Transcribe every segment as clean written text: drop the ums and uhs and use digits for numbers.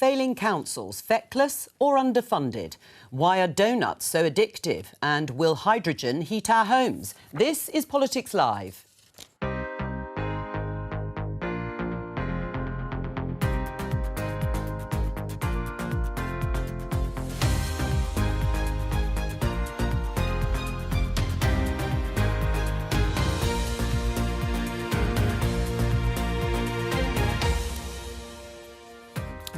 Failing councils, feckless or underfunded? Why are donuts so addictive? And will hydrogen heat our homes? This is Politics Live.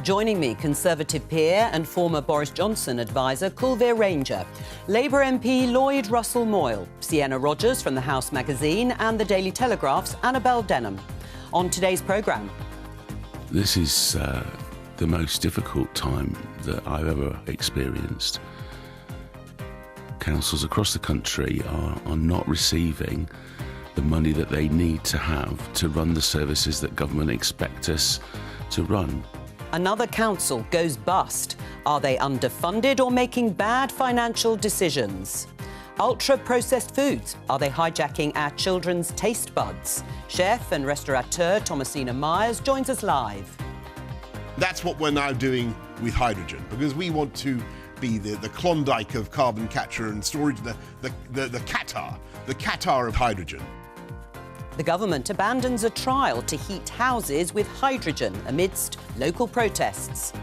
Joining me, Conservative peer and former Boris Johnson advisor Coulver Ranger, Labour MP Lloyd Russell Moyle, Sienna Rogers from the House magazine and the Daily Telegraph's Annabel Denham. On today's programme. This is the most difficult time that I've ever experienced. Councils across the country are not receiving the money that they need to have to run the services that government expect us to run. Another council goes bust. Are they underfunded or making bad financial decisions? Ultra-processed foods, are they hijacking our children's taste buds? Chef and restaurateur Thomasina Myers joins us live. That's what we're now doing with hydrogen, because we want to be the Klondike of carbon capture and storage, the Qatar of hydrogen. The government abandons a trial to heat houses with hydrogen amidst local protests.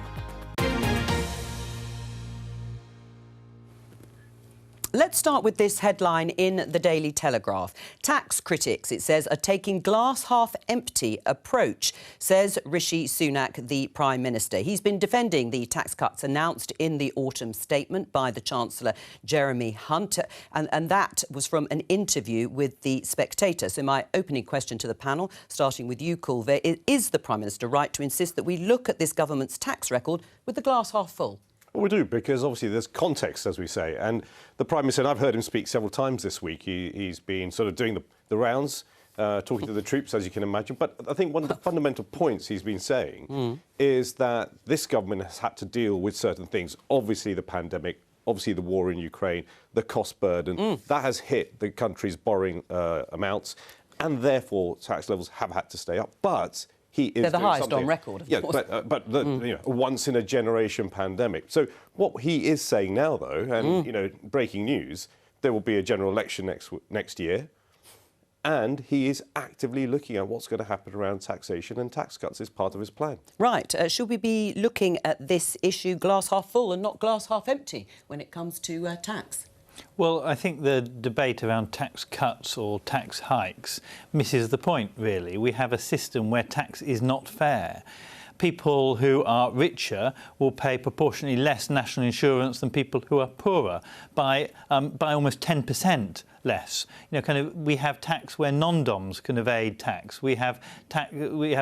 Let's start with this headline in the Daily Telegraph. Tax critics, it says, are taking glass-half-empty approach, says Rishi Sunak, the Prime Minister. He's been defending the tax cuts announced in the autumn statement by the Chancellor, Jeremy Hunt, and that was from an interview with The Spectator. So my opening question to the panel, starting with you, Coulver, is the Prime Minister right to insist that we look at this government's tax record with the glass half full? Well, we do, because obviously there's context, as we say. And the Prime Minister, and I've heard him speak several times this week, he's been sort of doing the rounds, talking to the troops, as you can imagine. But I think one of the fundamental points he's been saying is that this government has had to deal with certain things. Obviously the pandemic, obviously the war in Ukraine, the cost burden. That has hit the country's borrowing amounts, and therefore tax levels have had to stay up. But they're the highest on record, of course. But you know, once-in-a-generation pandemic. So what he is saying now, though, and, you know, breaking news, there will be a general election next year, and he is actively looking at what's going to happen around taxation and tax cuts as part of his plan. Right. Should we be looking at this issue glass half full and not glass half empty when it comes to tax? Well, I think the debate around tax cuts or tax hikes misses the point, really. We have a system where tax is not fair. People who are richer will pay proportionally less national insurance than people who are poorer by almost 10% less. You know, kind of, we have tax where non-doms can evade tax. We have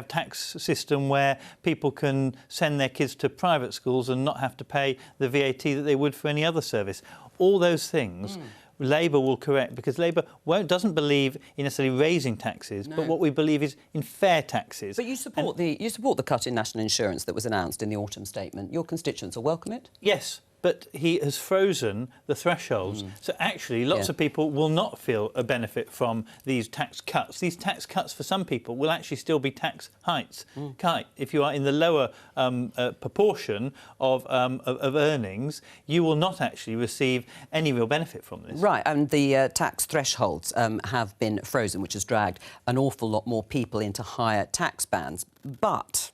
tax system where people can send their kids to private schools and not have to pay the VAT that they would for any other service. All those things Labour will correct, because Labour doesn't believe in necessarily raising taxes, but what we believe is in fair taxes. But you support the cut in national insurance that was announced in the autumn statement. Your constituents will welcome it? Yes. But he has frozen the thresholds. So actually, lots of people will not feel a benefit from these tax cuts. These tax cuts for some people will actually still be tax hikes. If you are in the lower proportion of earnings, you will not actually receive any real benefit from this. Right, and the tax thresholds have been frozen, which has dragged an awful lot more people into higher tax bands. But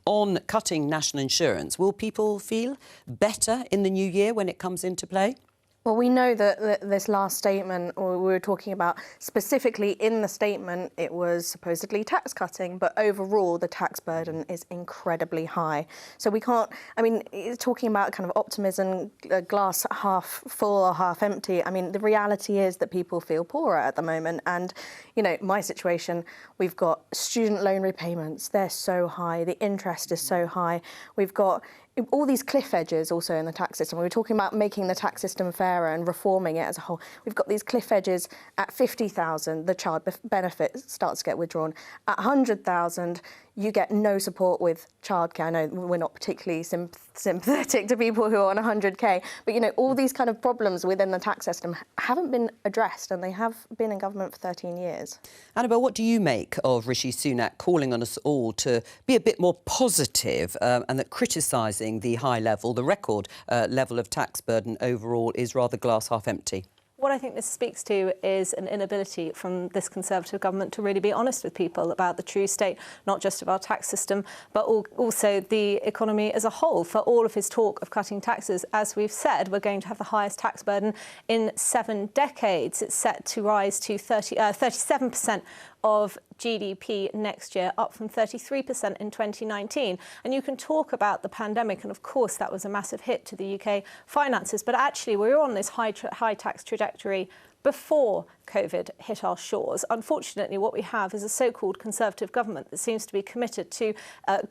on cutting national insurance, will people feel better in the new year when it comes into play? Well, we know that this last statement, or we were talking about specifically in the statement, it was supposedly tax cutting, but overall the tax burden is incredibly high. So we can't, I mean, talking about kind of optimism, glass half full or half empty, I mean, the reality is that people feel poorer at the moment. And, you know, my situation, we've got student loan repayments, they're so high, the interest is so high. We've got all these cliff edges also in the tax system. We were talking about making the tax system fairer and reforming it as a whole. We've got these cliff edges at 50,000, the child benefit starts to get withdrawn. At 100,000, you get no support with childcare. I know we're not particularly sympathetic to people who are on 100k. But, you know, all these kind of problems within the tax system haven't been addressed, and they have been in government for 13 years. Annabelle, what do you make of Rishi Sunak calling on us all to be a bit more positive and that criticising the the record level of tax burden overall is rather glass half empty? What I think this speaks to is an inability from this Conservative government to really be honest with people about the true state, not just of our tax system, but also the economy as a whole. For all of his talk of cutting taxes, as we've said, we're going to have the highest tax burden in 7 decades. It's set to rise to 37% of GDP next year, up from 33% in 2019. And you can talk about the pandemic, and of course that was a massive hit to the UK finances, but actually we were on this high tax trajectory before COVID hit our shores. Unfortunately, what we have is a so-called Conservative government that seems to be committed to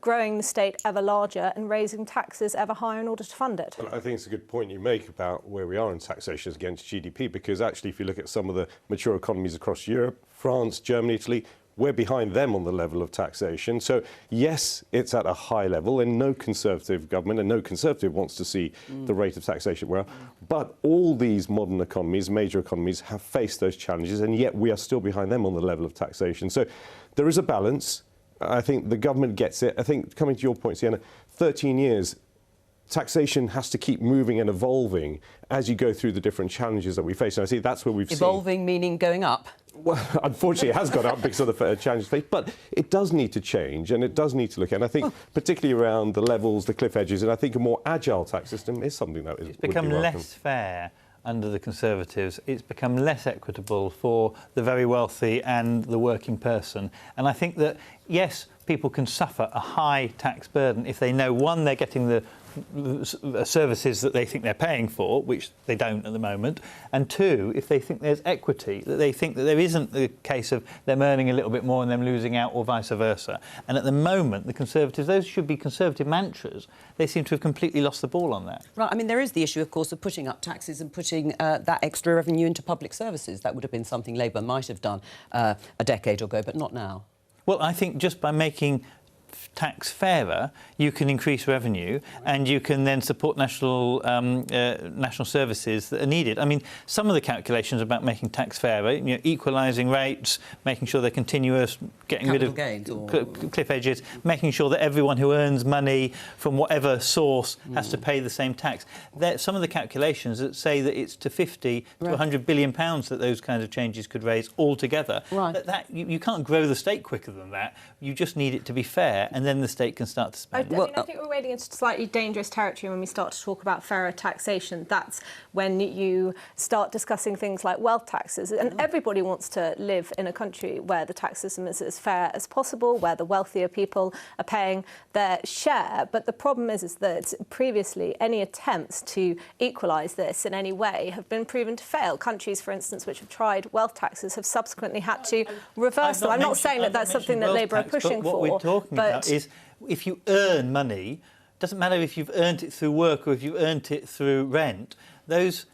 growing the state ever larger and raising taxes ever higher in order to fund it. Well, I think it's a good point you make about where we are in taxation against GDP, because actually if you look at some of the mature economies across Europe, France, Germany, Italy, we're behind them on the level of taxation. So, yes, it's at a high level, and no Conservative government and no Conservative wants to see the rate of taxation well. But all these modern economies, major economies, have faced those challenges, and yet we are still behind them on the level of taxation. So there is a balance. I think the government gets it. I think, coming to your point, Sienna, 13 years, taxation has to keep moving and evolving as you go through the different challenges that we face. And I see that's where we've Evolving meaning going up? Well, unfortunately, it has gone up because of the challenges faced, but it does need to change, and it does need to look at. And I think particularly around the levels, the cliff edges, and I think a more agile tax system is something that it's become less fair under the Conservatives. It's become less equitable for the very wealthy and the working person. And I think that, yes, people can suffer a high tax burden if they know, one, they're getting the services that they think they're paying for, which they don't at the moment, and two, if they think there's equity, that they think that there isn't the case of them earning a little bit more and them losing out, or vice versa. And at the moment, the Conservatives, those should be Conservative mantras, they seem to have completely lost the ball on that. Right, I mean, there is the issue, of course, of putting up taxes and putting that extra revenue into public services. That would have been something Labour might have done a decade ago, but not now. Well, I think just by making tax fairer, you can increase revenue and you can then support national services that are needed. I mean, some of the calculations about making tax fairer, you know, equalising rates, making sure they're continuous, getting rid of cliff edges, making sure that everyone who earns money from whatever source has to pay the same tax. Some of the calculations that say that it's to 50 to 100 billion pounds that those kinds of changes could raise altogether. Right. You can't grow the state quicker than that. You just need it to be fair, and then the state can start to spend. I think we're wading into slightly dangerous territory when we start to talk about fairer taxation. That's when you start discussing things like wealth taxes. And everybody wants to live in a country where the tax system is as fair as possible, where the wealthier people are paying their share. But the problem is that previously any attempts to equalise this in any way have been proven to fail. Countries, for instance, which have tried wealth taxes have subsequently had to reverse them. I'm not saying that that's something that Labour are pushing for. What we're talking about is if you earn money, doesn't matter if you've earned it through work or if you've earned it through rent, those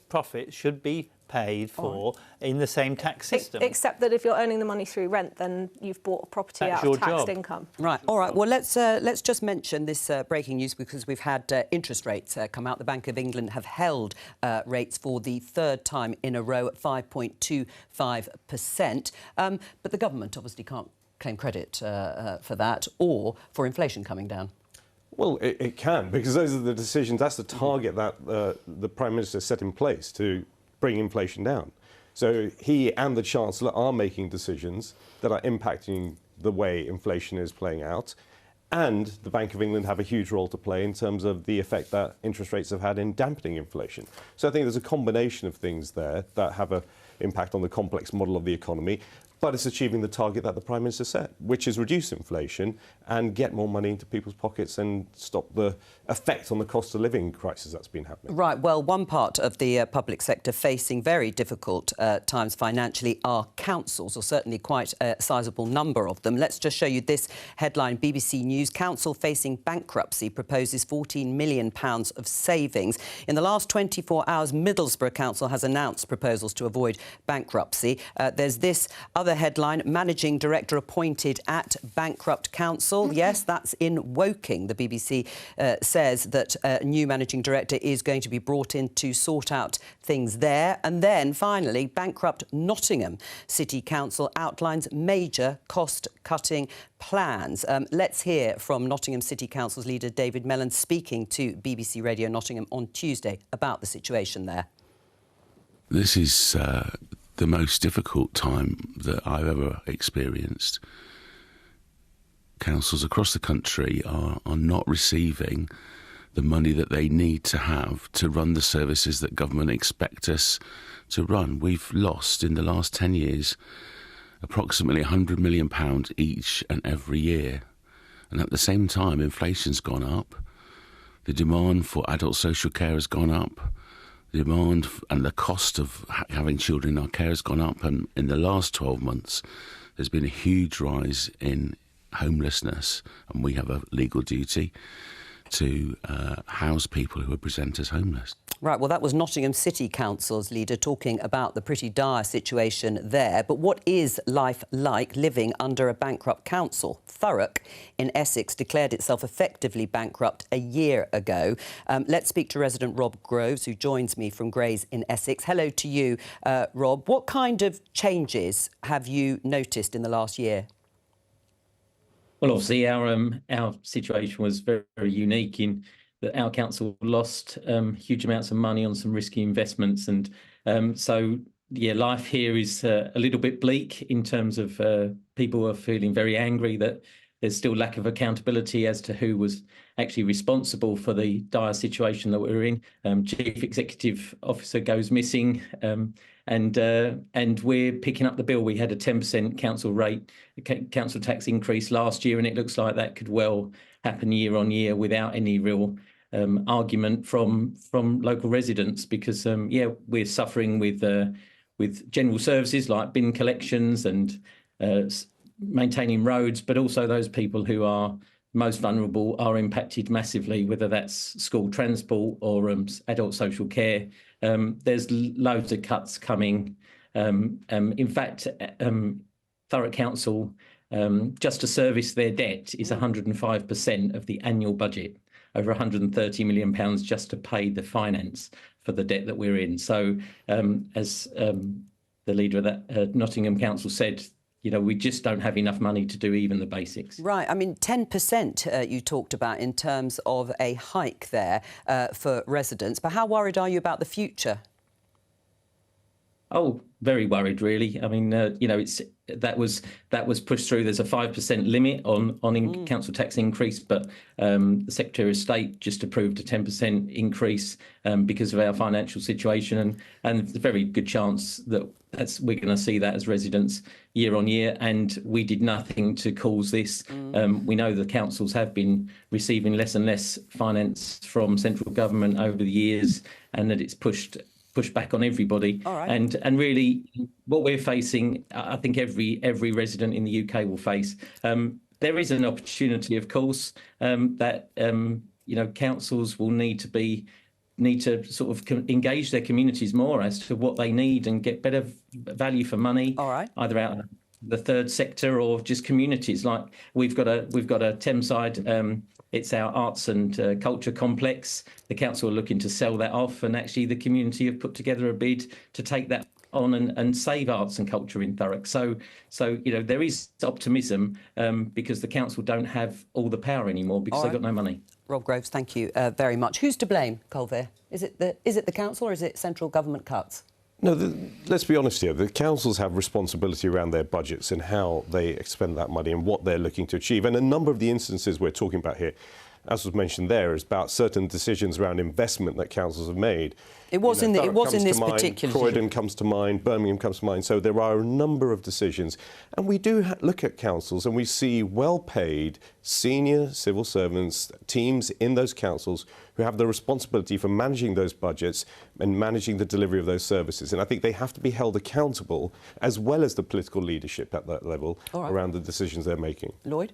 profits should be paid for in the same tax system. Except that if you're earning the money through rent, then you've bought a property out of taxed income. Right. All right. Well, let's just mention this breaking news, because we've had interest rates come out. The Bank of England have held rates for the third time in a row at 5.25%. But the government obviously can't claim credit for that, or for inflation coming down. Well, it can, because those are the decisions, that's the target that the Prime Minister set in place to bring inflation down. So he and the Chancellor are making decisions that are impacting the way inflation is playing out. And the Bank of England have a huge role to play in terms of the effect that interest rates have had in dampening inflation. So I think there's a combination of things there that have an impact on the complex model of the economy. But it's achieving the target that the Prime Minister set, which is reduce inflation and get more money into people's pockets and stop the effect on the cost of living crisis that's been happening. Right. Well, one part of the public sector facing very difficult times financially are councils, or certainly quite a sizable number of them. Let's just show you this headline. BBC News: council facing bankruptcy proposes £14 million of savings. In the last 24 hours, Middlesbrough Council has announced proposals to avoid bankruptcy. There's this other headline, Managing Director appointed at Bankrupt Council. Yes, that's in Woking. The BBC says that a new Managing Director is going to be brought in to sort out things there. And then, finally, bankrupt Nottingham City Council outlines major cost-cutting plans. Let's hear from Nottingham City Council's leader, David Mellon, speaking to BBC Radio Nottingham on Tuesday about the situation there. This is the most difficult time that I've ever experienced. Councils across the country are not receiving the money that they need to have to run the services that government expect us to run. We've lost, in the last 10 years, approximately £100 million each and every year. And at the same time, inflation's gone up. The demand for adult social care has gone up. The demand and the cost of having children in our care has gone up. And in the last 12 months, there's been a huge rise in homelessness. And we have a legal duty to house people who are present as homeless. Right, well, that was Nottingham City Council's leader talking about the pretty dire situation there. But what is life like living under a bankrupt council? Thurrock in Essex declared itself effectively bankrupt a year ago. Let's speak to resident Rob Groves, who joins me from Grays in Essex. Hello to you, Rob. What kind of changes have you noticed in the last year? Well, obviously, our situation was very, very unique in that our council lost huge amounts of money on some risky investments. And so, yeah, life here is a little bit bleak in terms of people are feeling very angry that there's still lack of accountability as to who was actually responsible for the dire situation that we're in. Chief Executive Officer goes missing, and we're picking up the bill. We had a 10% council tax increase last year, and it looks like that could well happen year on year without any real argument from local residents, because we're suffering with general services like bin collections and maintaining roads, but also those people who are most vulnerable are impacted massively, whether that's school transport or adult social care. There's loads of cuts coming. In fact, Thurrock Council, just to service their debt, is 105% of the annual budget, over £130 million just to pay the finance for the debt that we're in. So as the leader of that Nottingham Council said, you know, we just don't have enough money to do even the basics. Right. I mean, 10% you talked about in terms of a hike there for residents. But how worried are you about the future? Oh, very worried, really. I mean, that was pushed through. There's a 5% limit on council tax increase, but the Secretary of State just approved a 10% increase because of our financial situation, and there's a very good chance that we're going to see that as residents year on year. And we did nothing to cause this. We know the councils have been receiving less and less finance from central government over the years, and that it's pushed back on everybody. All right. And really what we're facing, I think every resident in the UK will face, there is an opportunity, of course, that councils will need to sort of engage their communities more as to what they need and get better value for money. All right. Either out of the third sector or just communities. Like we've got a Thameside, it's our arts and culture complex. The council are looking to sell that off, and actually the community have put together a bid to take that on and save arts and culture in Thurrock. So there is optimism because the council don't have all the power anymore because they've got no money. Rob Groves, thank you very much. Who's to blame, Colville? Is it the council or is it central government cuts? No, let's be honest here. The councils have responsibility around their budgets and how they expend that money and what they're looking to achieve. And a number of the instances we're talking about here, as was mentioned there, is about certain decisions around investment that councils have made. It was in this particular. Croydon comes to mind, Birmingham comes to mind. So there are a number of decisions. And we do look at councils and we see well-paid senior civil servants, teams in those councils who have the responsibility for managing those budgets and managing the delivery of those services. And I think they have to be held accountable, as well as the political leadership at that level, around the decisions they're making. Lloyd?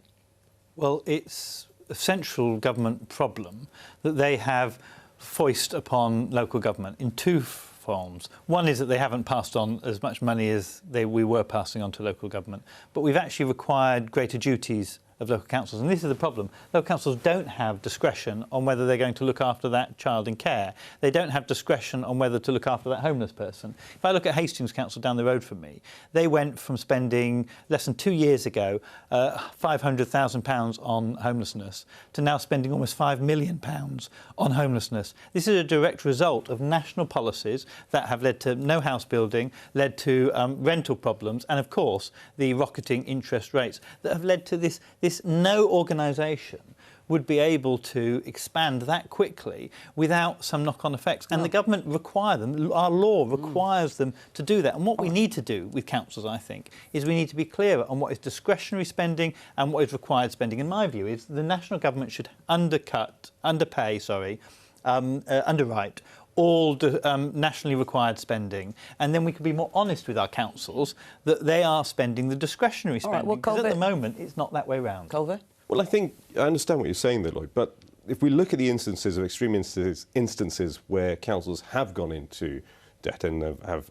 Well, it's a central government problem that they have foist upon local government in two platforms. One is that they haven't passed on as much money as we were passing on to local government, but we've actually required greater duties of local councils. And this is the problem. Local councils don't have discretion on whether they're going to look after that child in care. They don't have discretion on whether to look after that homeless person. If I look at Hastings Council down the road from me, they went from spending less than 2 years ago £500,000 on homelessness to now spending almost £5 million on homelessness. This is a direct result of national policies that have led to no house building, led to rental problems, and of course the rocketing interest rates that have led to this no organisation would be able to expand that quickly without some knock-on effects. And the government require them, our law requires them to do that. And what we need to do with councils, I think, is we need to be clearer on what is discretionary spending and what is required spending. In my view, is the national government should underwrite all nationally required spending, and then we can be more honest with our councils that they are spending the discretionary spending. Because at the moment, it's not that way round. Culver? Well, I think I understand what you're saying there, Lloyd, but if we look at the instances of extreme instances where councils have gone into debt and have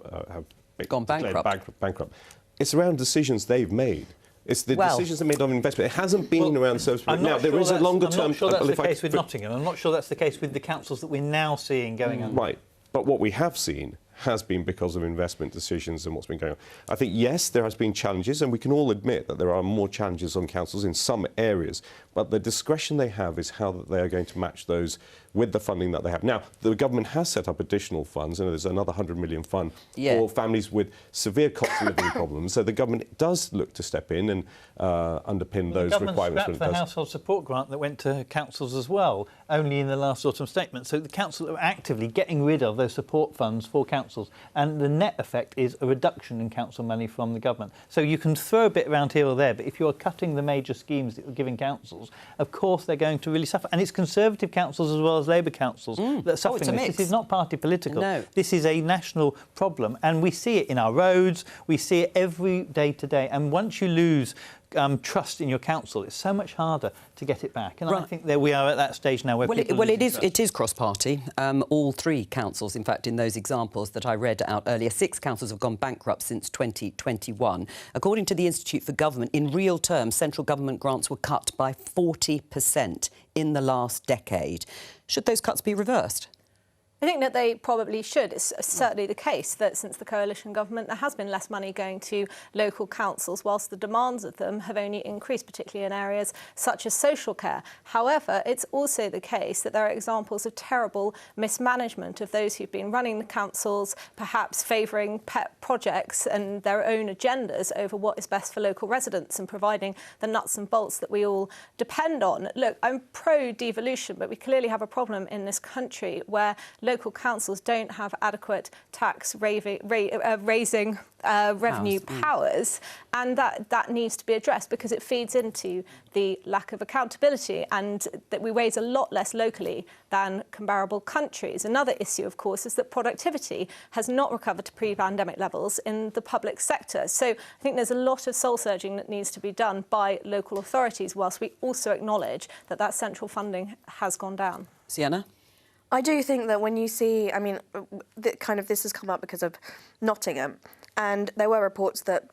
gone bankrupt, it's around decisions they've made. It's the decisions they made on investment. It hasn't been around service. Now, there is a longer term... I'm not sure that's the case with Nottingham. I'm not sure that's the case with the councils that we're now seeing going on. Right. But what we have seen has been because of investment decisions and what's been going on. I think, yes, there has been challenges, and we can all admit that there are more challenges on councils in some areas, but the discretion they have is how they are going to match those with the funding that they have. Now, the government has set up additional funds, and there's another 100 million fund for families with severe cost of living problems. So the government does look to step in and underpin those requirements. The government scrapped the household support grant that went to councils as well, only in the last autumn statement. So the council are actively getting rid of those support funds for councils, and the net effect is a reduction in council money from the government. So you can throw a bit around here or there, but if you're cutting the major schemes that you're giving councils, of course they're going to really suffer. And it's Conservative councils as well as Labour councils that are suffering this. This is not party political. No. This is a national problem, and we see it in our roads, we see it every day today. And once you lose trust in your council, it's so much harder to get it back. And I think that we are at that stage now where it is cross-party. All three councils, in fact, in those examples that I read out earlier, 6 councils have gone bankrupt since 2021. According to the Institute for Government, in real terms, central government grants were cut by 40% in the last decade. Should those cuts be reversed? I think that they probably should. It's certainly the case that since the coalition government, there has been less money going to local councils, whilst the demands of them have only increased, particularly in areas such as social care. However, it's also the case that there are examples of terrible mismanagement of those who've been running the councils, perhaps favouring pet projects and their own agendas over what is best for local residents and providing the nuts and bolts that we all depend on. Look, I'm pro-devolution, but we clearly have a problem in this country where local councils don't have adequate tax raising revenue powers, and that needs to be addressed because it feeds into the lack of accountability, and that we raise a lot less locally than comparable countries. Another issue, of course, is that productivity has not recovered to pre-pandemic levels in the public sector. So I think there's a lot of soul-searching that needs to be done by local authorities, whilst we also acknowledge that that central funding has gone down. Sienna? I do think that when you see, I mean, this has come up because of Nottingham, and there were reports that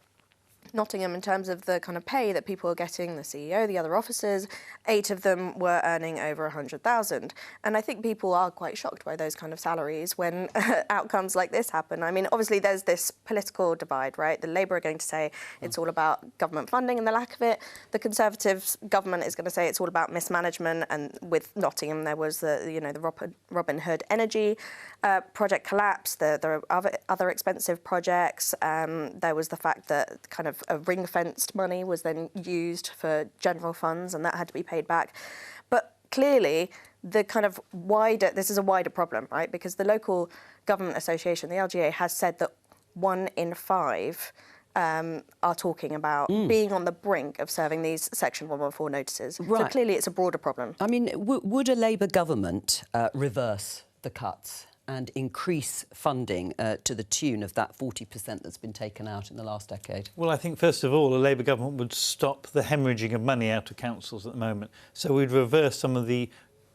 Nottingham, in terms of the kind of pay that people are getting, the CEO, the other officers, 8 of them were earning over 100,000. And I think people are quite shocked by those kind of salaries when outcomes like this happen. I mean, obviously there's this political divide, right? The Labour are going to say it's all about government funding and the lack of it. The Conservative government is going to say it's all about mismanagement. And with Nottingham, there was the Robin Hood Energy project collapse. There are other expensive projects. There was the fact that kind of a ring-fenced money was then used for general funds, and that had to be paid back. But clearly, this is a wider problem, right? Because the Local Government Association, the LGA, has said that 1 in 5 are talking about being on the brink of serving these Section 114 notices. Right. So clearly, it's a broader problem. I mean, would a Labour government reverse the cuts and increase funding to the tune of that 40% that's been taken out in the last decade? Well, I think, first of all, a Labour government would stop the hemorrhaging of money out of councils at the moment. So we'd reverse some of the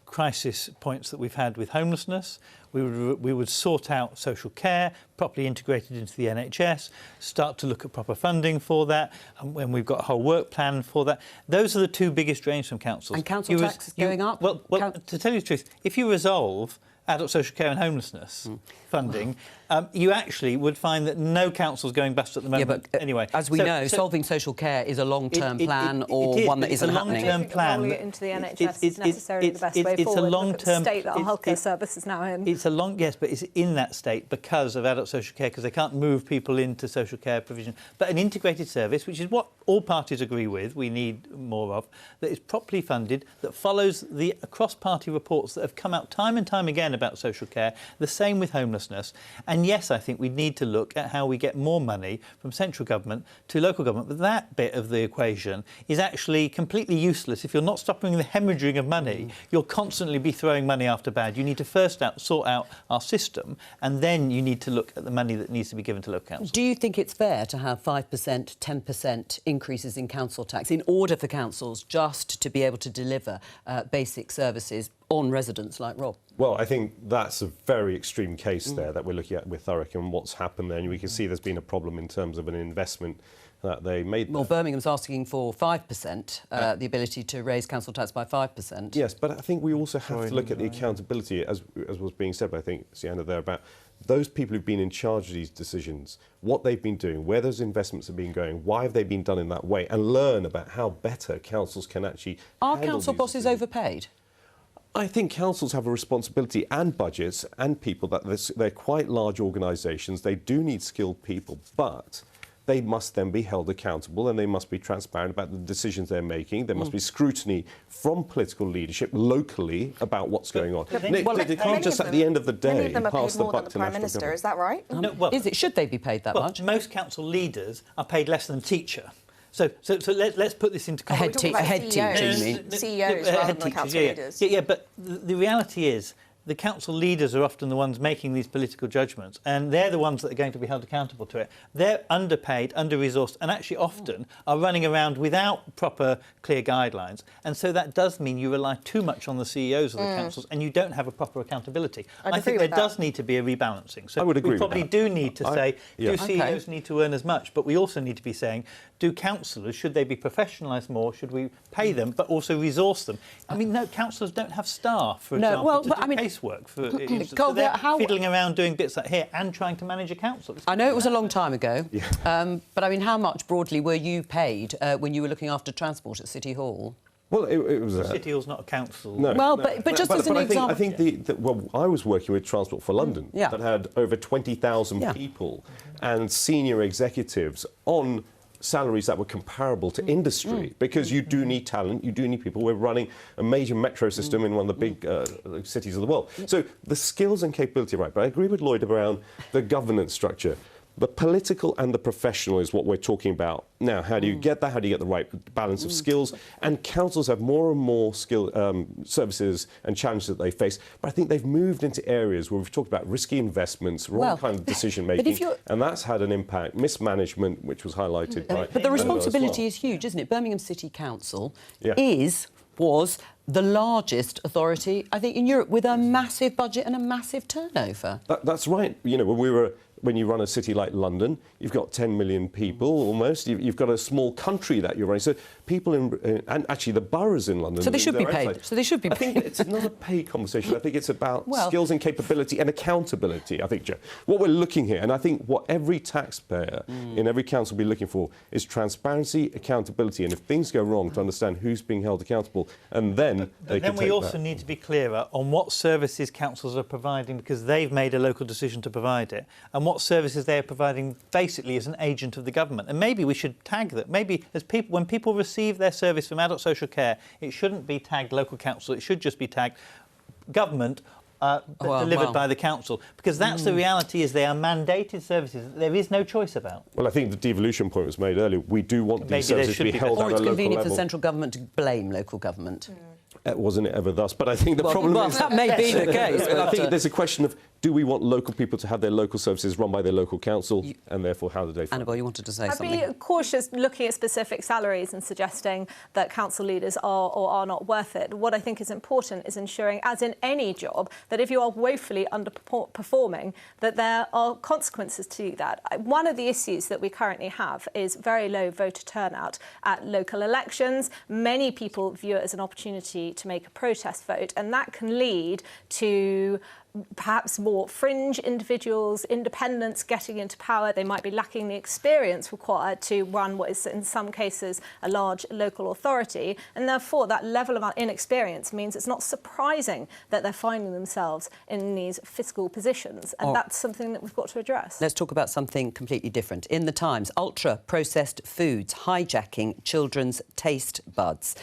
crisis points that we've had with homelessness. We would sort out social care, properly integrated into the NHS, start to look at proper funding for that, and when we've got a whole work plan for that. Those are the two biggest drains from councils. And council tax is going up? Well, to tell you the truth, if you resolve adult social care and homelessness funding, you actually would find that no council's going bust at the moment. Yeah, but anyway, as we know, solving social care is a long-term plan or one that isn't happening. I don't think rolling it into the NHS is necessarily the best way forward. It's a long-term state that our healthcare service is now in. Yes, but it's in that state because of adult social care, because they can't move people into social care provision. But an integrated service, which is what all parties agree with, we need more of, that is properly funded, that follows the cross-party reports that have come out time and time again about social care, the same with homelessness. And yes, I think we need to look at how we get more money from central government to local government. But that bit of the equation is actually completely useless. If you're not stopping the hemorrhaging of money, you'll constantly be throwing money after bad. You need to first sort out our system, and then you need to look at the money that needs to be given to local councils. Do you think it's fair to have 5%, 10% increases in council tax in order for councils just to be able to deliver basic services on residents like Rob? Well, I think that's a very extreme case there that we're looking at with Thurrock and what's happened there. And we can see there's been a problem in terms of an investment that they made. Well, Birmingham's asking for 5%, the ability to raise council tax by 5%. Yes, but I think we also have to look at the accountability, as was being said by, I think, Sienna there, about those people who've been in charge of these decisions, what they've been doing, where those investments have been going, why have they been done in that way, and learn about how better councils can actually Are handle council these bosses decisions. overpaid? I think councils have a responsibility, and budgets and people, that they're quite large organisations. They do need skilled people, but they must then be held accountable and they must be transparent about the decisions they're making. There must be scrutiny from political leadership locally about what's going on. They can't just at the end of the day many of them are pass paid the more than buck the to Prime national Minister, government. is that right? No, well, Is it? Should they be paid that much? Most council leaders are paid less than a teacher. So let's put this into context. A head teacher, you mean? CEOs rather than the council leaders. Yeah, but the reality is the council leaders are often the ones making these political judgments, and they're the ones that are going to be held accountable to it. They're underpaid, under-resourced, and actually often are running around without proper, clear guidelines. And so that does mean you rely too much on the CEOs of the councils, and you don't have a proper accountability. I think there does need to be a rebalancing. So I would agree we probably with that. do need to say, do CEOs need to earn as much? But we also need to be saying, do councillors, should they be professionalised more? Should we pay them, but also resource them? I mean, no, councillors don't have staff, for example, to do casework. So they're fiddling around doing bits like here and trying to manage a council. I know it was a long time ago, but I mean, how much broadly were you paid when you were looking after transport at City Hall? Well, it was City Hall's not a council. No, well, but just as an example, I think I was working with Transport for London that had over 20,000 people and senior executives on salaries that were comparable to industry, because you do need talent, you do need people. We're running a major metro system in one of the big cities of the world. So the skills and capability are right, but I agree with Lloyd around the governance structure. The political and the professional is what we're talking about now. How do you get that? How do you get the right balance of skills? And councils have more and more services and challenges that they face. But I think they've moved into areas where we've talked about risky investments, wrong kind of decision making, and that's had an impact. Mismanagement, which was highlighted by. But the responsibility is huge, isn't it? Birmingham City Council was the largest authority, I think, in Europe, with a massive budget and a massive turnover. That's right. You know, when you run a city like London, you've got 10 million people almost. You've got a small country that you're running. So people and actually the boroughs in London. So they should be paid. So they should be paid. I think it's not a pay conversation. I think it's about skills and capability and accountability, I think, Jo. What we're looking here, and I think what every taxpayer in every council will be looking for, is transparency, accountability, and if things go wrong, to understand who's being held accountable, and then they can take that. Then we also need to be clearer on what services councils are providing, because they've made a local decision to provide it, and what services they are providing basically as an agent of the government. And maybe we should tag that. Maybe when people receive their service from adult social care, it shouldn't be tagged local council. It should just be tagged government delivered by the council, because that's the reality, is they are mandated services that there is no choice about. Well, I think the devolution point was made earlier. We do want these services to be held at a local level. Or it's convenient for central government to blame local government. Wasn't it ever thus? But I think the problem is... that may be the case. I think there's a question of, do we want local people to have their local services run by their local council, and therefore how do they fund? Annabelle, you wanted to say something? I'd be cautious looking at specific salaries and suggesting that council leaders are or are not worth it. What I think is important is ensuring, as in any job, that if you are woefully underperforming, that there are consequences to that. One of the issues that we currently have is very low voter turnout at local elections. Many people view it as an opportunity to make a protest vote, and that can lead to perhaps more fringe individuals, independents getting into power. They might be lacking the experience required to run what is in some cases a large local authority, and therefore that level of inexperience means it's not surprising that they're finding themselves in these fiscal positions, and that's something that we've got to address. Let's talk about something completely different. In the Times, ultra-processed foods hijacking children's taste buds.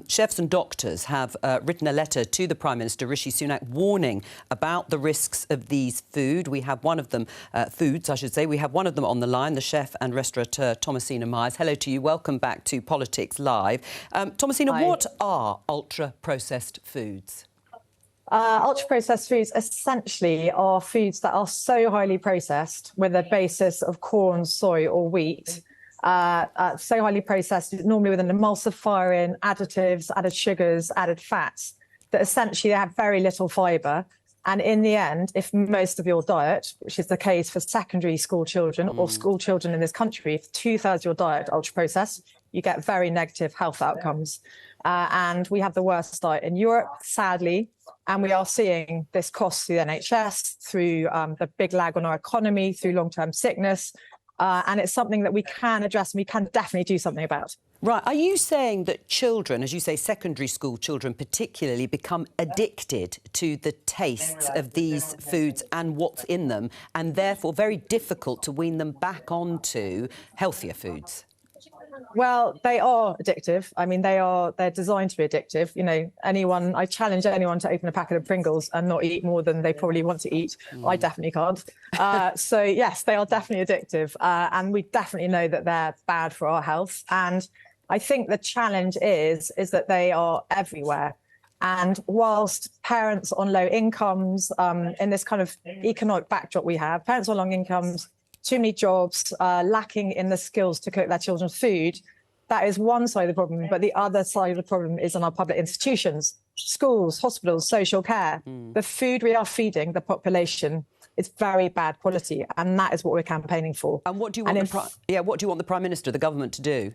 Chefs and doctors have written a letter to the Prime Minister, Rishi Sunak, warning about the risks of these we have one of them, foods, I should say. We have one of them on the line, the chef and restaurateur Thomasina Myers. Hello to you. Welcome back to Politics Live. Thomasina, Hi. What are ultra-processed foods? Ultra-processed foods essentially are foods that are so highly processed with a basis of corn, soy or wheat, so highly processed, normally with an emulsifier in, additives, added sugars, added fats, that essentially they have very little fibre. And in the end, if most of your diet, which is the case for secondary school children or school children in this country, if 2/3 of your diet ultra-processed, you get very negative health outcomes. And we have the worst diet in Europe, sadly. And we are seeing this cost through the NHS, through the big lag on our economy, through long-term sickness. And it's something that we can address and we can definitely do something about. Right. Are you saying that children, as you say, secondary school children particularly, become addicted to the tastes of these foods and what's in them, and therefore very difficult to wean them back onto healthier foods? Well, they are addictive. I mean, they're designed to be addictive. You know, I challenge anyone to open a packet of Pringles and not eat more than they probably want to eat. I definitely can't. So yes, they are definitely addictive. And we definitely know that they're bad for our health. And I think the challenge is that they are everywhere. And whilst parents on low incomes, in this kind of economic backdrop we have, parents on low incomes, too many jobs, lacking in the skills to cook their children's food, that is one side of the problem. But the other side of the problem is in our public institutions, schools, hospitals, social care. The food we are feeding the population is very bad quality, and that is what we're campaigning for. And what do you want what do you want the Prime Minister, the government, to do?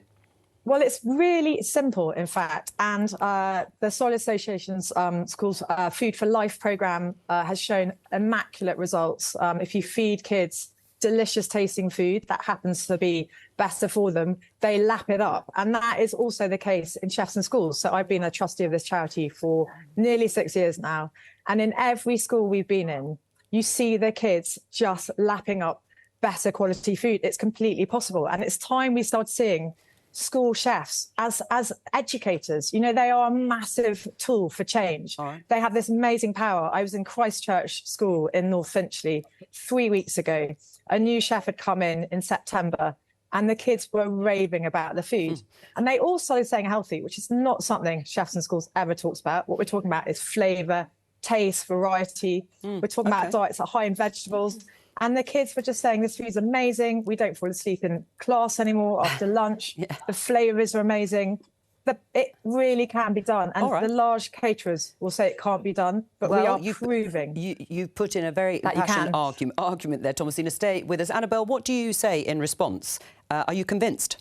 Well, it's really simple, in fact. And the Soil Association's Schools Food for Life programme has shown immaculate results. If you feed kids delicious tasting food that happens to be better for them, they lap it up. And that is also the case in chefs and schools. So I've been a trustee of this charity for nearly 6 years now. And in every school we've been in, you see the kids just lapping up better quality food. It's completely possible. And it's time we start seeing school chefs as educators. You know, they are a massive tool for change. Right. They have this amazing power. I was in Christchurch School in North Finchley 3 weeks ago. A new chef had come in September, and the kids were raving about the food. And they all started saying healthy, which is not something chefs in schools ever talks about. What we're talking about is flavour, taste, variety. We're talking about diets that are high in vegetables. And the kids were just saying, this food's amazing. We don't fall asleep in class anymore after lunch. The flavours are amazing. It really can be done. And the large caterers will say it can't be done, but we are proving. You've put in a very impassioned argument there, Thomasina. Stay with us. Annabelle, what do you say in response? Are you convinced?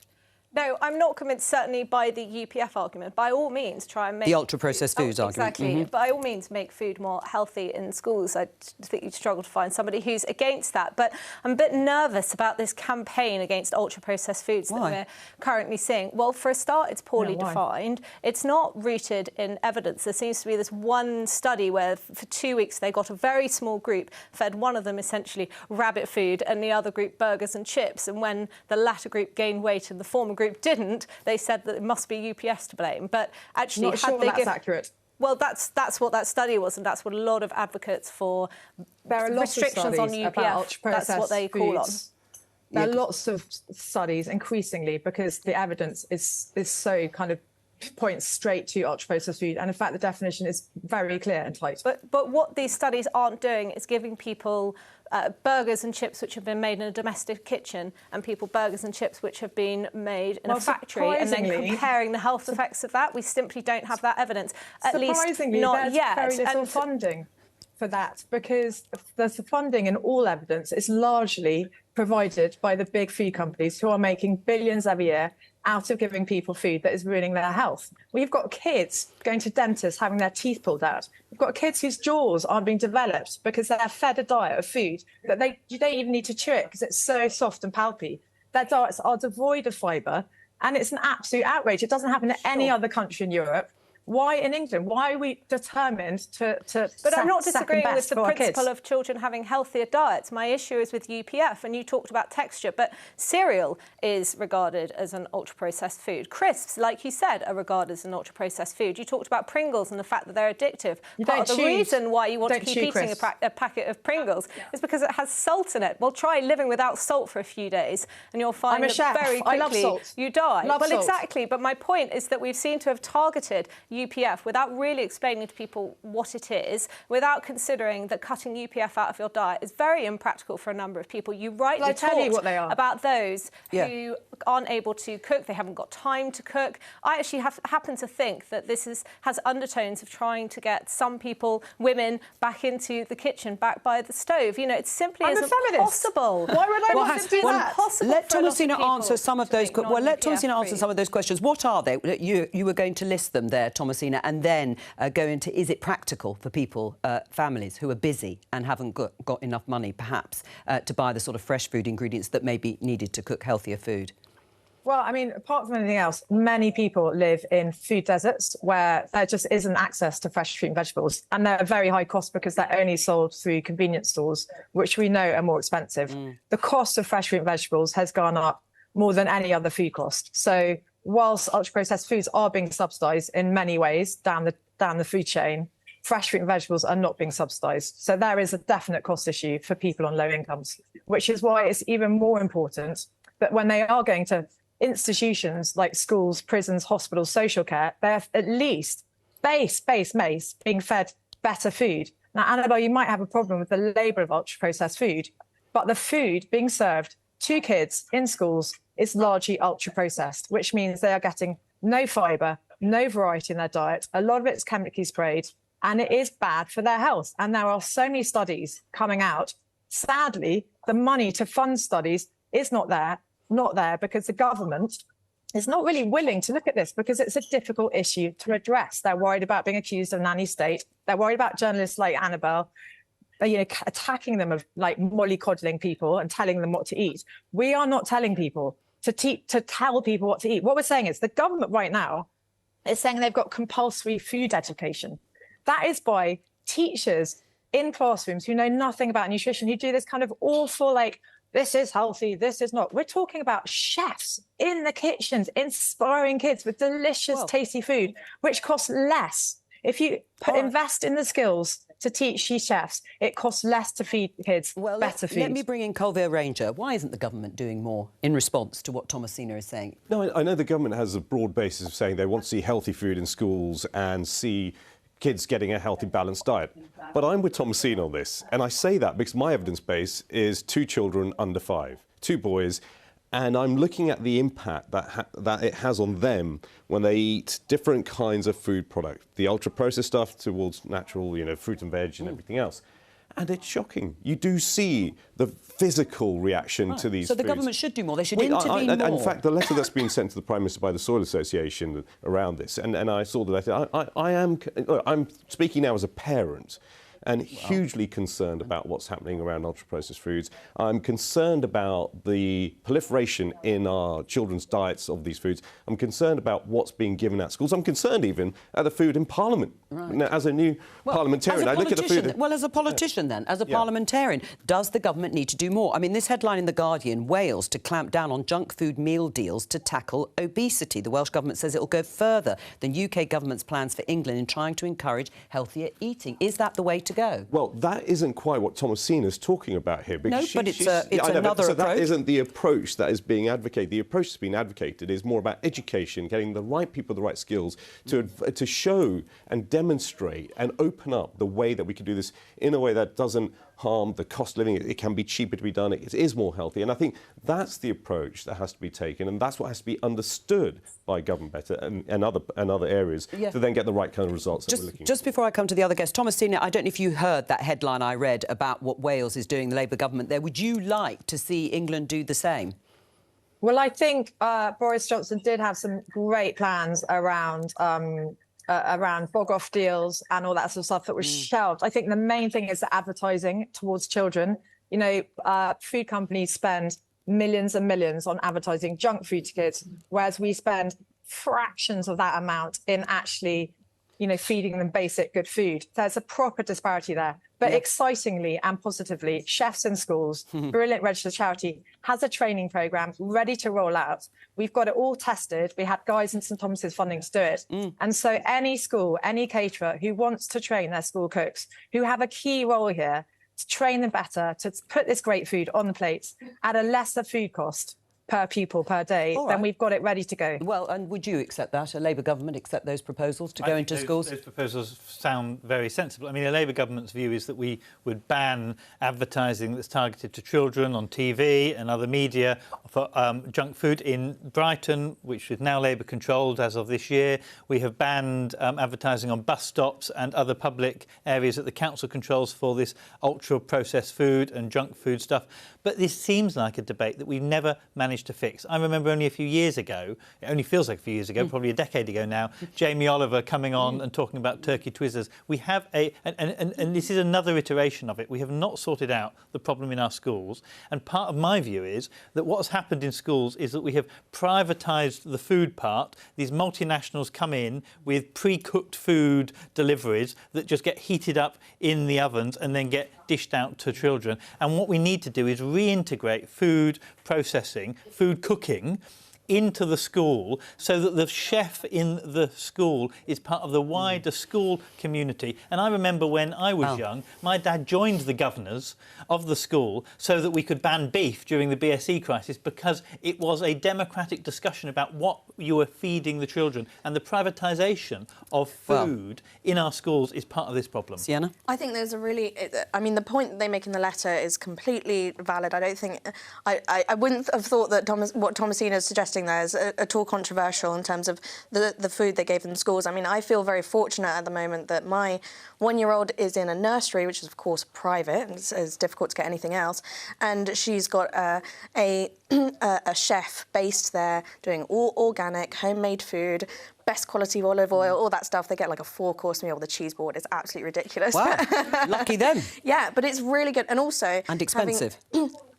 No, I'm not convinced, certainly, by the UPF argument. By all means, try and make... The ultra-processed foods argument. Exactly. By all means, make food more healthy in schools. I think you'd struggle to find somebody who's against that. But I'm a bit nervous about this campaign against ultra-processed foods that we're currently seeing. Well, for a start, it's poorly defined. It's not rooted in evidence. There seems to be this one study where for 2 weeks they got a very small group, fed one of them essentially rabbit food and the other group burgers and chips. And when the latter group gained weight and the former group didn't, they said that it must be UPS to blame. But actually, not sure that's accurate. Well, that's what that study was, and that's what a lot of advocates for restrictions on UPF. That's what they call on. There are lots of studies, increasingly, because the evidence is so kind of points straight to ultra-processed food. And in fact, the definition is very clear and tight. But what these studies aren't doing is giving people burgers and chips which have been made in a domestic kitchen and people burgers and chips which have been made in a factory, and then comparing the health effects of that. We simply don't have that evidence, at least not yet. There's very little funding for that, because there's the funding and all evidence is largely provided by the big food companies who are making billions every year out of giving people food that is ruining their health. We've got kids going to dentists having their teeth pulled out. We've got kids whose jaws aren't being developed because they're fed a diet of food that you don't even need to chew it because it's so soft and pulpy. Their diets are devoid of fibre, and it's an absolute outrage. It doesn't happen in any other country in Europe. Why in England? Why are we determined to But I'm not disagreeing with the principle kids? of children having healthier diets. My issue is with UPF, and you talked about texture, but cereal is regarded as an ultra-processed food. Crisps, like you said, are regarded as an ultra-processed food. You talked about Pringles and the fact that they're addictive. Part of the reason why you want to keep eating a packet of Pringles is because it has salt in it. Well, try living without salt for a few days, and you'll find that very quickly you die. Well, exactly, but my point is that we've seemed to have targeted UPF without really explaining to people what it is, without considering that cutting UPF out of your diet is very impractical for a number of people. You rightly talked about those who aren't able to cook, they haven't got time to cook. I actually happen to think that this has undertones of trying to get some people, women, back into the kitchen, back by the stove. You know, it simply isn't possible. Why would I want to do that? Let Thomasina answer some of those. Well, let Thomasina answer some of those questions. What are they? You were going to list them there, Thomasina, and then go into, is it practical for people, families who are busy and haven't got enough money, perhaps, to buy the sort of fresh food ingredients that may be needed to cook healthier food? Well, I mean, apart from anything else, many people live in food deserts where there just isn't access to fresh fruit and vegetables. And they're very high cost because they're only sold through convenience stores, which we know are more expensive. The cost of fresh fruit and vegetables has gone up more than any other food cost. So whilst ultra-processed foods are being subsidised in many ways down the food chain, fresh fruit and vegetables are not being subsidised. So there is a definite cost issue for people on low incomes, which is why it's even more important that when they are going to institutions like schools, prisons, hospitals, social care, they're at least base being fed better food. Now, Annabelle, you might have a problem with the label of ultra-processed food, but the food being served to kids in schools is largely ultra-processed, which means they are getting no fibre, no variety in their diet. A lot of it's chemically sprayed, and it is bad for their health. And there are so many studies coming out. Sadly, the money to fund studies is not there because the government is not really willing to look at this because it's a difficult issue to address. They're worried about being accused of nanny state. They're worried about journalists like Annabelle, attacking them of like mollycoddling people and telling them what to eat. We are not telling people to tell people what to eat. What we're saying is the government right now is saying they've got compulsory food education. That is by teachers in classrooms who know nothing about nutrition, who do this kind of awful, like, this is healthy, this is not. We're talking about chefs in the kitchens, inspiring kids with delicious, tasty food, which costs less. If you invest in the skills to teach these chefs, it costs less to feed kids better food. Let me bring in Colville Ranger. Why isn't the government doing more in response to what Thomasina is saying? No, I know the government has a broad basis of saying they want to see healthy food in schools and see kids getting a healthy, balanced diet. But I'm with Thomasina on this, and I say that because my evidence base is 2 children under 5, 2 boys, and I'm looking at the impact that it has on them when they eat different kinds of food product, the ultra-processed stuff towards natural, fruit and veg and everything else. And it's shocking. You do see the physical reaction to these foods. So the government should do more. They should intervene more. In fact, the letter that's been sent to the Prime Minister by the Soil Association around this, and I saw the letter, I'm speaking now as a parent, and hugely concerned about what's happening around ultra-processed foods. I'm concerned about the proliferation in our children's diets of these foods. I'm concerned about what's being given at schools. I'm concerned even at the food in Parliament. Now, as a new parliamentarian, I look at the food... Well, as a politician then, as a parliamentarian, does the government need to do more? I mean, this headline in The Guardian, Wales to clamp down on junk food meal deals to tackle obesity. The Welsh Government says it will go further than UK Government's plans for England in trying to encourage healthier eating. Is that the way to to go? Well, that isn't quite what Thomasina's talking about here. No, but it's another approach. That isn't the approach that is being advocated. The approach that's being advocated is more about education, getting the right people, the right skills to show and demonstrate and open up the way that we can do this in a way that doesn't harm the cost of living. It can be cheaper to be done. It is more healthy. And I think that's the approach that has to be taken, and that's what has to be understood by government better and other areas to then get the right kind of results that we're looking for. Just before I come to the other guest, Thomasina, I don't know if you heard that headline I read about what Wales is doing, the Labour government there. Would you like to see England do the same? Well, I think Boris Johnson did have some great plans around bog-off deals and all that sort of stuff that was shelved. I think the main thing is the advertising towards children. You know, food companies spend millions and millions on advertising junk food to kids, whereas we spend fractions of that amount in actually, you know, feeding them basic good food. There's a proper disparity there. But excitingly and positively, Chefs in Schools, brilliant registered charity, has a training programme ready to roll out. We've got it all tested. We had guys in St Thomas's funding to do it. And so any school, any caterer who wants to train their school cooks, who have a key role here, to train them better, to put this great food on the plates at a lesser food cost per pupil per day, then we've got it ready to go. Well, and would you accept that? A Labour government accept those proposals to go into schools? Those proposals sound very sensible. I mean, a Labour government's view is that we would ban advertising that's targeted to children on TV and other media for junk food. In Brighton, which is now Labour controlled as of this year, we have banned advertising on bus stops and other public areas that the council controls for this ultra-processed food and junk food stuff. But this seems like a debate that we've never managed to fix. I remember only a few years ago, it only feels like a few years ago, probably a decade ago now, Jamie Oliver coming on and talking about turkey twizzlers. We have and this is another iteration of it. We have not sorted out the problem in our schools. And part of my view is that what's happened in schools is that we have privatised the food part. These multinationals come in with pre-cooked food deliveries that just get heated up in the ovens and then get dished out to children. And what we need to do is reintegrate food processing, food cooking into the school so that the chef in the school is part of the wider school community. And I remember when I was young, my dad joined the governors of the school so that we could ban beef during the BSE crisis, because it was a democratic discussion about what you were feeding the children. And the privatisation of food in our schools is part of this problem. Sienna? I think there's a really... I mean, the point that they make in the letter is completely valid. I don't think... I wouldn't have thought that what Thomasina is suggesting there is at all controversial in terms of the food they gave them in schools. I mean, I feel very fortunate at the moment that my one-year-old is in a nursery, which is, of course, private, and it's difficult to get anything else, and she's got a chef based there doing all organic, homemade food, best quality olive oil, all that stuff. They get like a 4-course meal with a cheese board. It's absolutely ridiculous. Wow, lucky them. Yeah, but it's really good. And also... And expensive.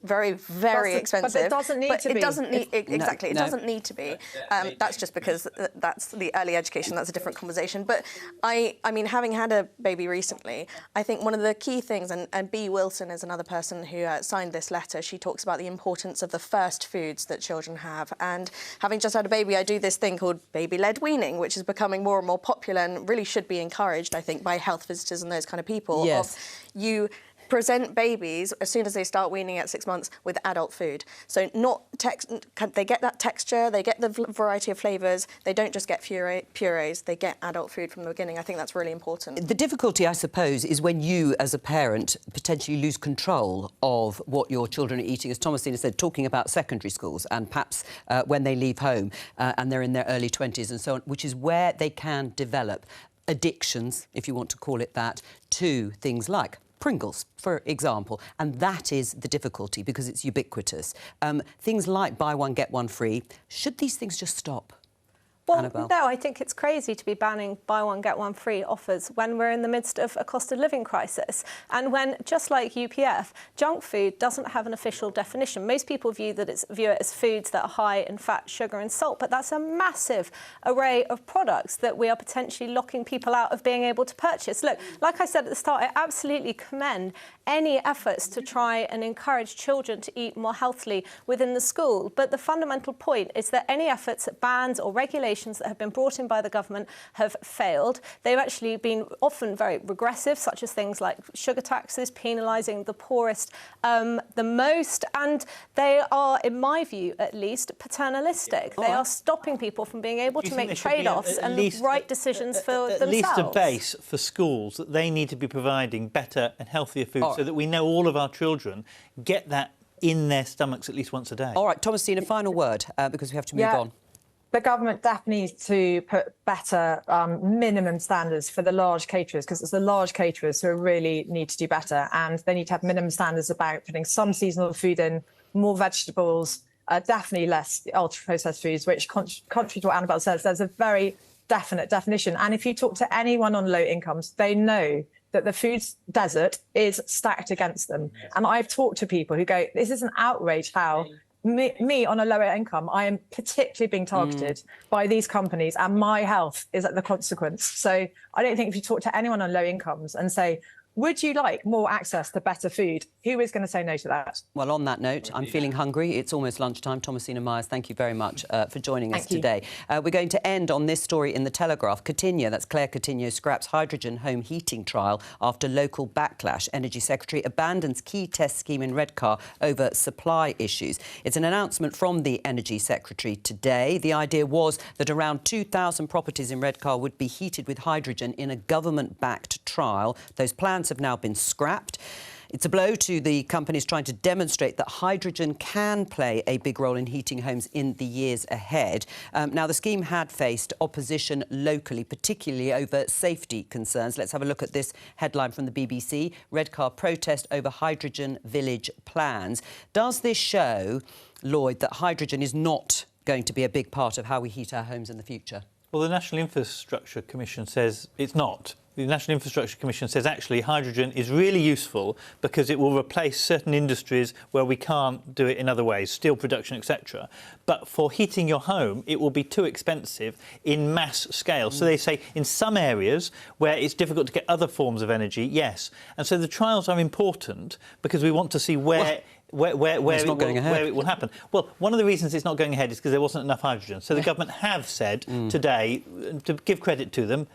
Very, very expensive. But it doesn't need to be. It doesn't need... Exactly, it No. doesn't need to be. That's just because that's the early education. That's a different conversation. But I mean, having had a baby recently, I think one of the key things, and Bea Wilson is another person who signed this letter, she talks about the importance of the first foods that children have. And having just had a baby, I do this thing called baby-led weaning, which is becoming more and more popular and really should be encouraged, I think, by health visitors and those kind of people. Yes. You present babies as soon as they start weaning at 6 months with adult food. So they get that texture, they get the variety of flavours, they don't just get purees, they get adult food from the beginning. I think that's really important. The difficulty, I suppose, is when you, as a parent, potentially lose control of what your children are eating. As Thomasina said, talking about secondary schools and perhaps when they leave home and they're in their early 20s and so on, which is where they can develop addictions, if you want to call it that, to things like Pringles, for example, and that is the difficulty because it's ubiquitous. Things like buy one, get one free, should these things just stop? Well, Annabelle? no, I think it's crazy to be banning buy one, get one free offers when we're in the midst of a cost of living crisis. And when, just like UPF, junk food doesn't have an official definition. Most people view it as foods that are high in fat, sugar and salt, but that's a massive array of products that we are potentially locking people out of being able to purchase. Look, like I said at the start, I absolutely commend any efforts to try and encourage children to eat more healthily within the school. But the fundamental point is that any efforts at bans or regulations regulations that have been brought in by the government have failed. They've actually been often very regressive, such as things like sugar taxes, penalising the poorest the most, and they are, in my view at least, paternalistic. They are stopping people from being able to make trade-offs and the right decisions for themselves. At least a base for schools that they need to be providing better and healthier food so that we know all of our children get that in their stomachs at least once a day. All right, Thomasine, a final word, because we have to move on. The government definitely needs to put better minimum standards for the large caterers, because it's the large caterers who really need to do better, and they need to have minimum standards about putting some seasonal food in, more vegetables, definitely less ultra-processed foods, which, contrary to what Annabelle says, there's a very definite definition. And if you talk to anyone on low incomes, they know that the food desert is stacked against them. And I've talked to people who go, this is an outrage how me on a lower income, I am particularly being targeted by these companies, and my health is at the consequence. So I don't think if you talk to anyone on low incomes and say, would you like more access to better food? Who is going to say no to that? Well, on that note, I'm feeling hungry. It's almost lunchtime. Thomasina Myers, thank you very much for joining us today. We're going to end on this story in The Telegraph. Coutinho, that's Claire Coutinho, scraps hydrogen home heating trial after local backlash. Energy Secretary abandons key test scheme in Redcar over supply issues. It's an announcement from the Energy Secretary today. The idea was that around 2,000 properties in Redcar would be heated with hydrogen in a government-backed trial. Those plans have now been scrapped. It's a blow to the companies trying to demonstrate that hydrogen can play a big role in heating homes in the years ahead. Now, the scheme had faced opposition locally, particularly over safety concerns. Let's have a look at this headline from the BBC. Redcar protest over hydrogen village plans. Does this show, Lloyd, that hydrogen is not going to be a big part of how we heat our homes in the future? Well, the National Infrastructure Commission says it's not. The National Infrastructure Commission says actually hydrogen is really useful because it will replace certain industries where we can't do it in other ways, steel production, etc. But for heating your home, it will be too expensive in mass scale. So they say in some areas where it's difficult to get other forms of energy, yes. And so the trials are important because we want to see where it will happen. Well, one of the reasons it's not going ahead is because there wasn't enough hydrogen. So the government have said today, to give credit to them,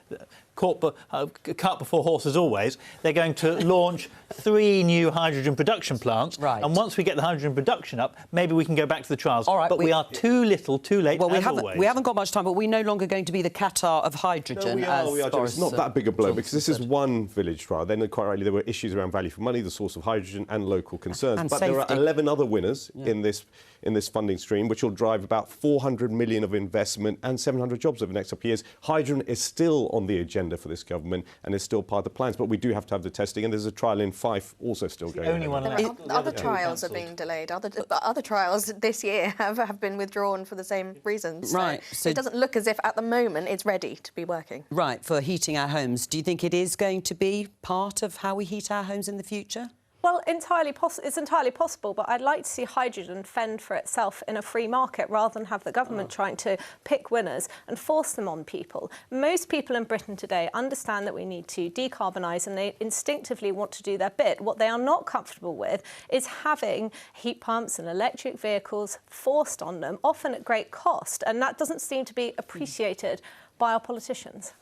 cart before horse as always, they're going to launch 3 new hydrogen production plants. Right. And once we get the hydrogen production up, maybe we can go back to the trials. All right, but we are too little, too late, well, we haven't got much time, but we're no longer going to be the Qatar of hydrogen. No, we are. It's not that big a blow, because this is one village trial. Then, quite rightly, there were issues around value for money, the source of hydrogen, and local concerns. And but safety. There are 11 other winners in this funding stream, which will drive about 400 million of investment and 700 jobs over the next couple of years. Hydrogen is still on the agenda for this government and is still part of the plans, but we do have to have the testing, and there's a trial in Fife also still going on. Other trials are being delayed. Other trials this year have been withdrawn for the same reasons. Right. So it doesn't look as if at the moment it's ready to be working. Right, for heating our homes. Do you think it is going to be part of how we heat our homes in the future? Well, it's entirely possible, but I'd like to see hydrogen fend for itself in a free market rather than have the government trying to pick winners and force them on people. Most people in Britain today understand that we need to decarbonise, and they instinctively want to do their bit. What they are not comfortable with is having heat pumps and electric vehicles forced on them, often at great cost, and that doesn't seem to be appreciated by our politicians.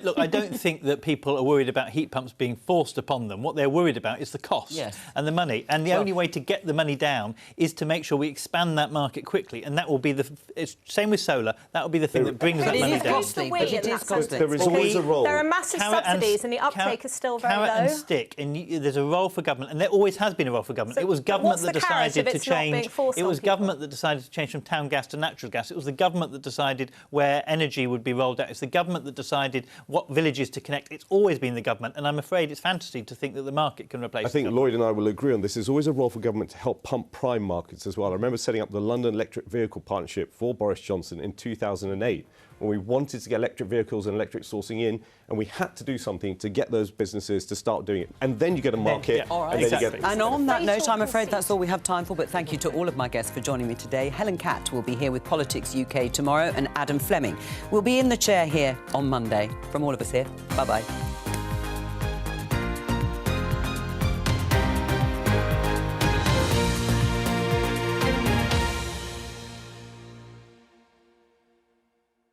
Look, I don't think that people are worried about heat pumps being forced upon them. What they're worried about is the cost and the money. And the only way to get the money down is to make sure we expand that market quickly. And that will be same with solar. That will be the thing that brings that money down. It is costly. There is always a role. There are massive subsidies and the uptake is still very low. Carrot and stick. And there's a role for government. And there always has been a role for government. So it was government that decided to change. It was government that decided to change from town gas to natural gas. It was the government that decided where energy would be rolled out. It's the government that decided what villages to connect. It's always been the government, and I'm afraid it's fantasy to think that the market can replace it. I think Lloyd and I will agree on this. There's always a role for government to help pump prime markets as well. I remember setting up the London Electric Vehicle Partnership for Boris Johnson in 2008, when we wanted to get electric vehicles and electric sourcing in, and we had to do something to get those businesses to start doing it. And then you get a market, and then you get... And on that note, I'm afraid that's all we have time for, but thank you to all of my guests for joining me today. Helen Catt will be here with Politics UK tomorrow, and Adam Fleming will be in the chair here on Monday. From all of us here, bye-bye.